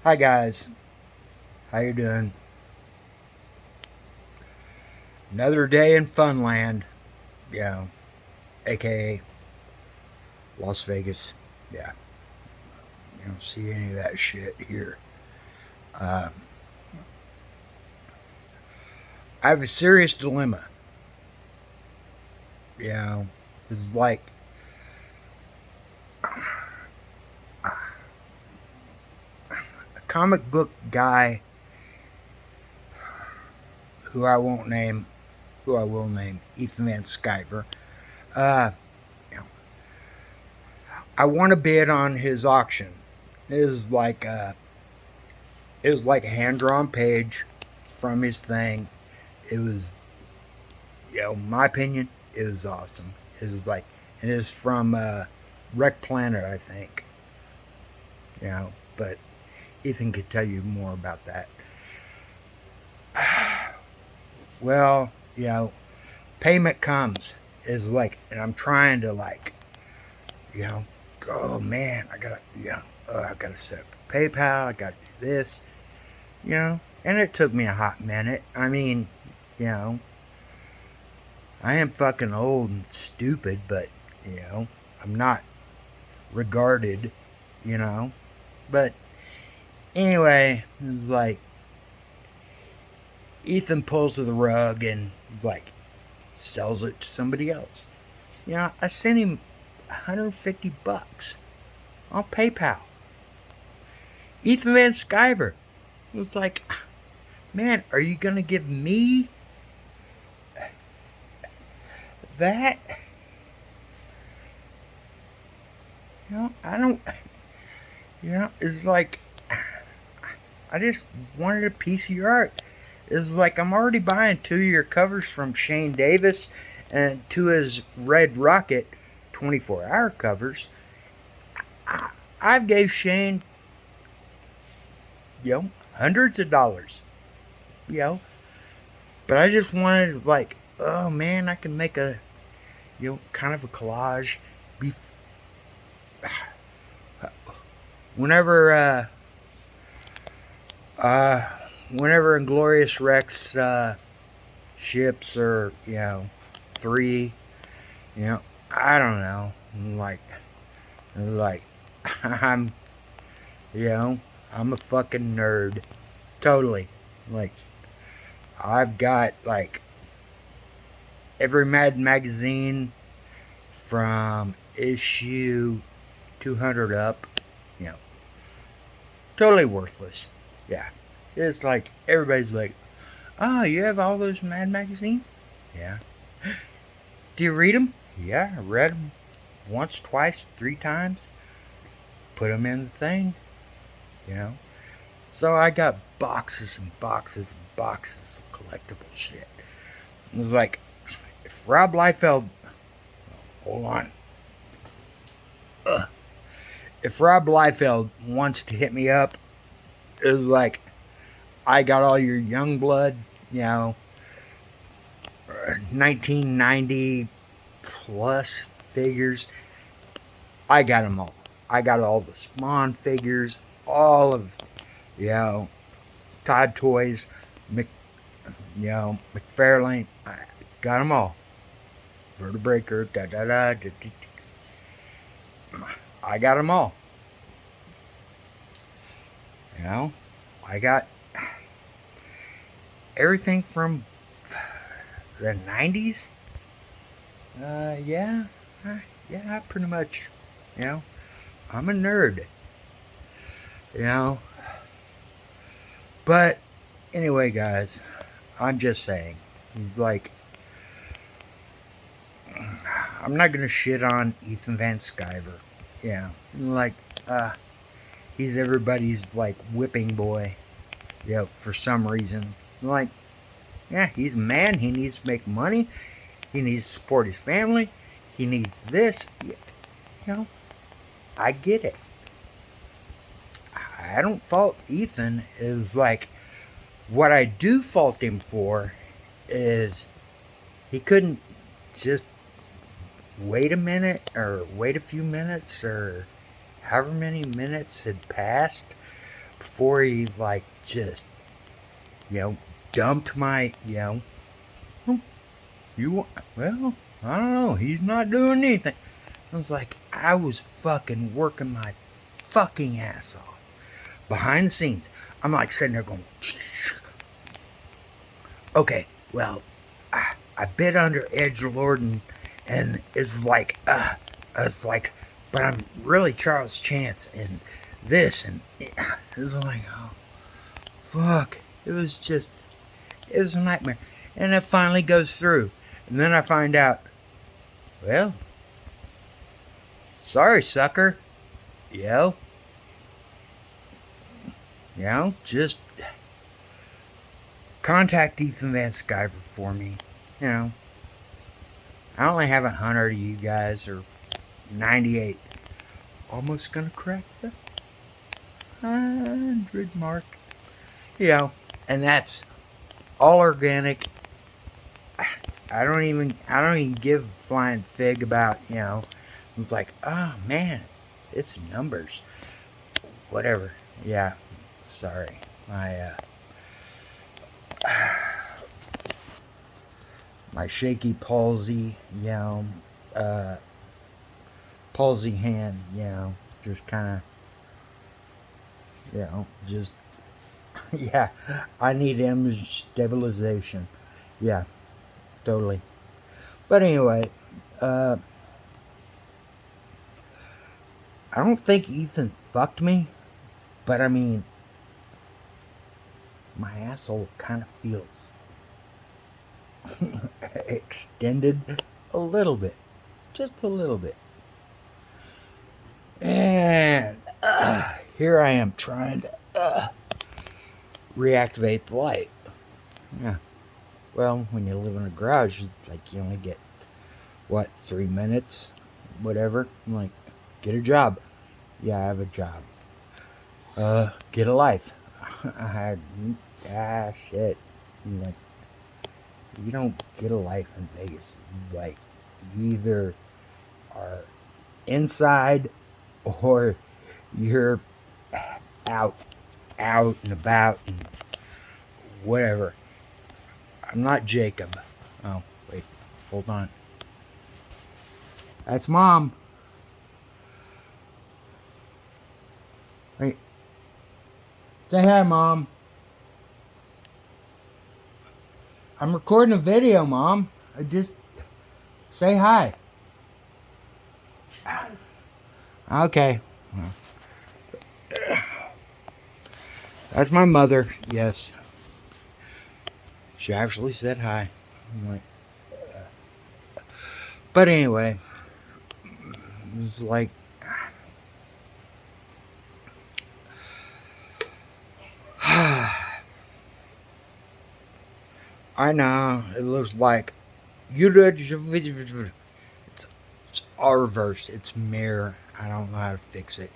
Hi guys, how you doing? Another day in Funland, yeah, aka Las Vegas. Yeah, you don't see any of that shit here. Uh, I have a serious dilemma. You know, it's like a comic book guy who I won't name, who I will name, Ethan Van Sciver. Uh, you know, I want to bid on his auction. It was like it was like a hand drawn page from his thing. It was, my opinion, it was awesome. It was like, it is from Wreck Planet, I think. But Ethan could tell you more about that. Well, payment comes is like, and I'm trying to like, you know, oh man, I gotta set up PayPal. I gotta do this, and it took me a hot minute. I mean, you know, I am fucking old and stupid, but you know, I'm not regarded, you know. But anyway, it was like Ethan pulls to the rug and is like sells it to somebody else. I sent him $150 on PayPal. Ethan Van Sciver was like, man, are you gonna give me that? I don't. It's like I just wanted a piece of your art. It's like I'm already buying 2 year covers from Shane Davis and to his Red Rocket 24-hour covers. I've gave Shane, hundreds of dollars, you know, but I just wanted like, oh man, I can make a, kind of a collage. Bef- whenever, uh, whenever Inglorious Rex ships or three, I don't know, like I'm you know I'm a fucking nerd, totally. Like I've got like every Mad magazine from issue 200 up, you know totally worthless. Yeah, it's like everybody's like, oh, you have all those Mad magazines? Yeah. Do you read them? Yeah, I read them once, twice, 3 times. Put them in the thing, you know. So I got boxes and boxes and boxes of collectible shit. It was like, if Rob Liefeld, hold on, Ugh. If Rob Liefeld wants to hit me up, it was like, I got all your young blood, 1990 plus figures. I got them all. I got all the Spawn figures, all of, you know, Todd Toys, McFarlane. I got them all. Vertebreaker, da da da, da, da, da. I got them all. You know, I got everything from the 90s. Yeah, I pretty much, you know, I'm a nerd, you know. But anyway, guys, I'm just saying, like, I'm not gonna shit on Ethan Van Sciver. Yeah, like, he's everybody's like whipping boy. For some reason, like, yeah, he's a man. He needs to make money. He needs to support his family. He needs this. I get it. I don't fault Ethan. Is like, what I do fault him for is he couldn't just wait a minute or wait a few minutes or however many minutes had passed before he, like, just, dumped my, well, I don't know, he's not doing anything. I was like, I was fucking working my fucking ass off. Behind the scenes, I'm like sitting there going, okay, well, I bit under edgelord and it's like, but I'm really Charles Chance and this and it was like, oh, fuck. It was a nightmare. And it finally goes through. And then I find out, well, sorry, sucker. Just contact Ethan Van Sciver for me. I only have 100 of you guys, or 98. Almost gonna crack the 100 mark. And that's all organic. I don't even give a flying fig about, it's like, oh man, it's numbers. Whatever. Yeah. Sorry. My shaky palsy, palsy hand, just kind of, just, yeah, I need image stabilization. Yeah, totally. But anyway, I don't think Ethan fucked me, but I mean, my asshole kind of feels extended a little bit, just a little bit. And here I am trying to reactivate the light. Yeah. Well, when you live in a garage, it's like you only get, 3 minutes? Whatever. I'm like, get a job. Yeah, I have a job. Get a life. Shit. I'm like, you don't get a life in Vegas. It's like, you either are inside or you're out and about and whatever. I'm not Jacob. Oh, wait. Hold on. That's Mom. Wait. Say hi, Mom. I'm recording a video, Mom. Just say hi. Okay. That's my mother. Yes. She actually said hi. I'm like, but anyway, it's like, I know it looks like it's all reversed. It's mirror. I don't know how to fix it.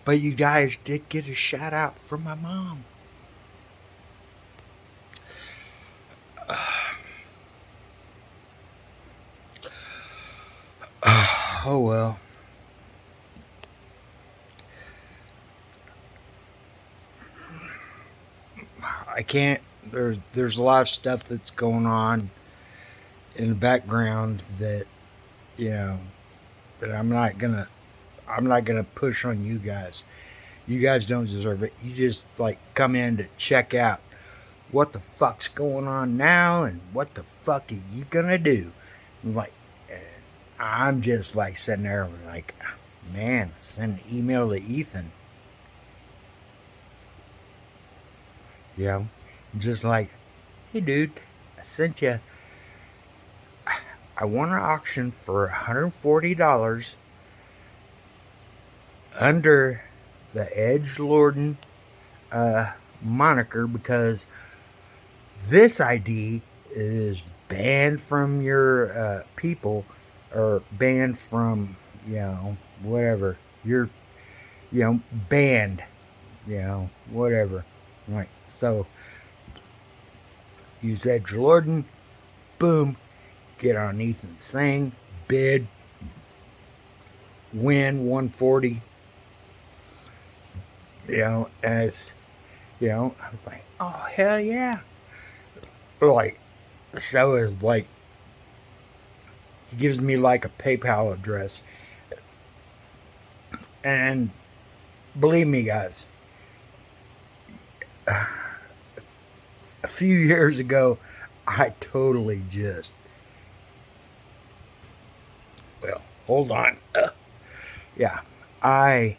But you guys did get a shout out from my mom. Oh well. I can't. There's a lot of stuff that's going on in the background that that I'm not gonna push on you guys. You guys don't deserve it. You just like come in to check out what the fuck's going on now and what the fuck are you gonna do. Like, I'm just like sitting there like, man, send an email to Ethan. Just like, hey dude, I sent you. I won an auction for $140 under the edgelord moniker because this ID is banned from your people, or banned from whatever you're banned, whatever. Right. So use edgelord, boom, get on Ethan's thing, bid, win 140. And it's, I was like, oh, hell yeah. Like, so is like, he gives me like a PayPal address. And believe me, guys, a few years ago, I totally just, well, hold on. Yeah, I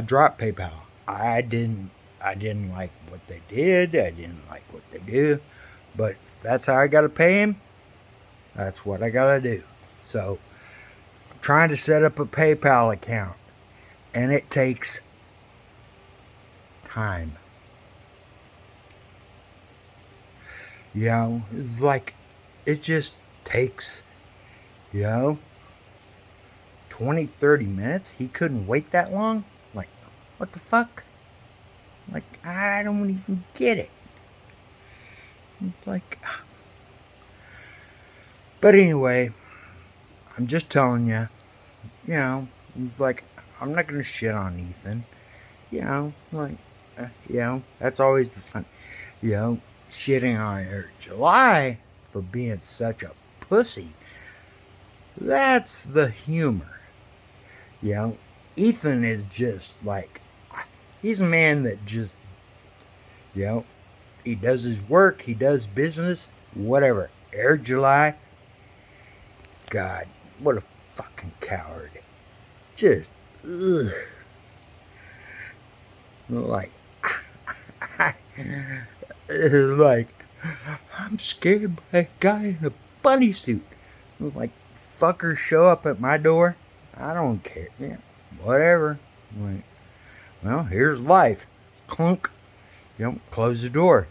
dropped PayPal. I didn't like what they did. I didn't like what they do. But if that's how I got to pay him, that's what I got to do. So I'm trying to set up a PayPal account, and it takes time. It's like, it just takes, 20, 30 minutes. He couldn't wait that long. Like, what the fuck? Like, I don't even get it. It's like, but anyway, I'm just telling you, it's like, I'm not going to shit on Ethan. That's always the fun. Shitting on her July for being such a pussy. That's the humor. Ethan is just like, he's a man that just, he does his work, he does business, whatever. Air July, God, what a fucking coward. Just, ugh. Like, like, I'm scared by a guy in a bunny suit. I was like, fuckers show up at my door. I don't care. Yeah, whatever. Like, well, here's life. Clunk. Close the door.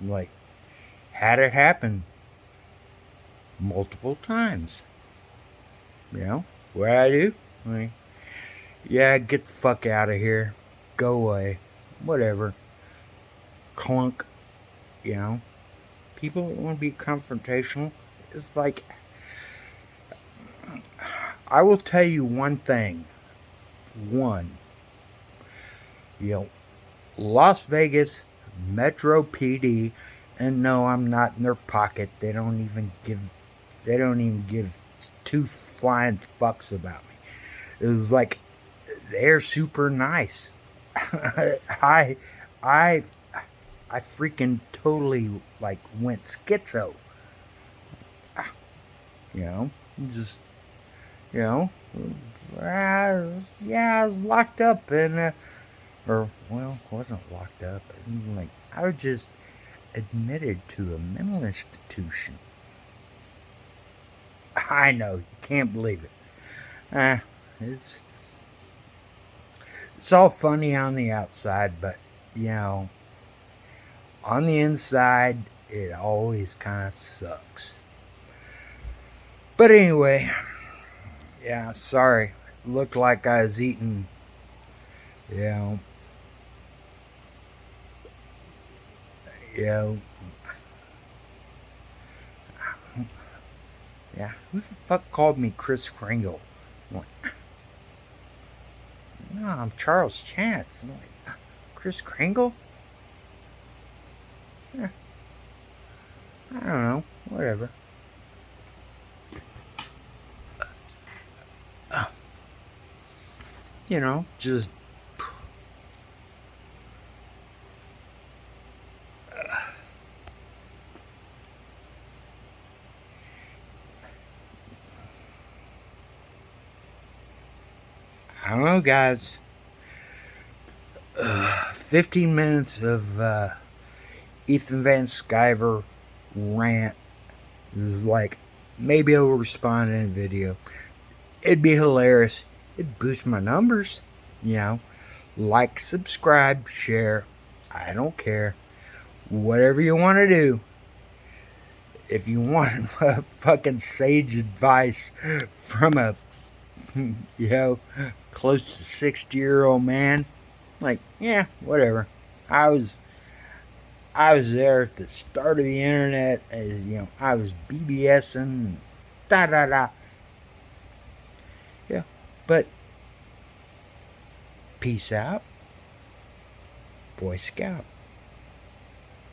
Like, had it happen multiple times. What I do? Like, yeah, get the fuck out of here. Go away. Whatever. Clunk. People that want to be confrontational. It's like, I will tell you one thing. Las Vegas Metro PD, and no, I'm not in their pocket. They don't even give two flying fucks about me. It was like, they're super nice. I freaking totally like went schizo. Just, I was locked up and, wasn't locked up. Like, I was just admitted to a mental institution. I know, you can't believe it. It's all funny on the outside, but, on the inside, it always kind of sucks. But anyway, sorry. Looked like I was eating, yeah, who the fuck called me Chris Kringle? Like, no, I'm Charles Chance. Like, Chris Kringle? Yeah. I don't know. Whatever. Just I don't know, guys. 15 minutes of Ethan Van Sciver rant. This is like, maybe I'll respond in a video. It'd be hilarious. It'd boost my numbers. Like, subscribe, share. I don't care. Whatever you want to do. If you want fucking sage advice from a, close to 60-year-old man, like, yeah, whatever. I was I was there at the start of the internet. As you know, I was BBSing, da da da. Yeah, but peace out, Boy Scout.